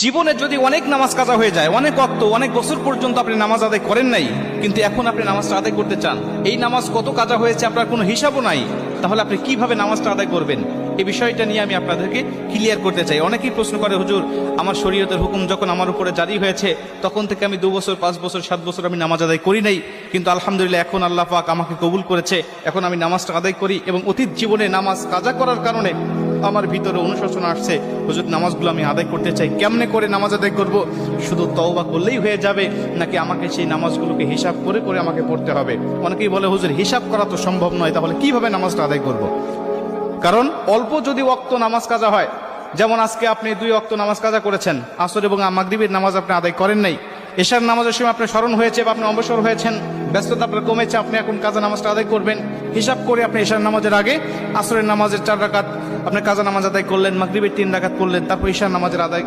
জীবনে যদি অনেক নামাজ কাজা হয়ে যায়, অনেক ওয়াক্ত, অনেক বছর পর্যন্ত আপনি নামাজ আদায় করেন নাই, কিন্তু এখন আপনি নামাজটা আদায় করতে চান, এই নামাজ কত কাজা হয়েছে আপনার কোনো হিসাবও নাই, তাহলে আপনি কিভাবে নামাজটা আদায় করবেন? এই বিষয়টা নিয়ে আমি আপনাদেরকে ক্লিয়ার করতে চাই। অনেকেই প্রশ্ন করে, হুজুর আমার শরীয়তের হুকুম যখন আমার উপরে জারি হয়েছে তখন থেকে আমি 2 বছর 5 বছর 7 বছর আমি নামাজ আদায় করি নাই, কিন্তু আলহামদুলিল্লাহ এখন আল্লাহ পাক আমাকে কবুল করেছে, এখন আমি নামাজটা আদায় করি এবং অতীত জীবনে নামাজ কাজা করার কারণে আমার ভিতরে অনুশোচনা আসছে, হুজুর নামাজগুলো আমি আদায় করতে চাই, কেমনে করে নামাজ আদায় করব? শুধু তওবা করলেই হয়ে যাবে নাকি আমাকে সেই নামাজগুলোকে হিসাব করে করে আমাকে পড়তে হবে? অনেকেই বলে, হুজুর হিসাব করা তো সম্ভব নয়, তাহলে কিভাবে নামাজটা আদায় করব? কারণ অল্প যদি ওয়াক্ত নামাজ কাজা হয়, যেমন আজকে আপনি 2 ওয়াক্ত নামাজ কাজা করেছেন, আসর এবং মাগরিবের নামাজ আপনি আদায় করেন নাই, এশার নামাজের সময় আপনার স্মরণ হয়েছে বা আপনি অবসর হয়েছেন, ব্যস্ততা আপনার কমেছে, আপনি এখন কাজা নামাজটা আদায় করবেন, হিসাব করে আপনি এশার নামাজের আগে আসরের নামাজের 4 রাকাত আপনি কাজা নামাজ আদায় করলেন, মাগরিবের 3 রাকাত করলেন, তারপর এশার নামাজের আদায়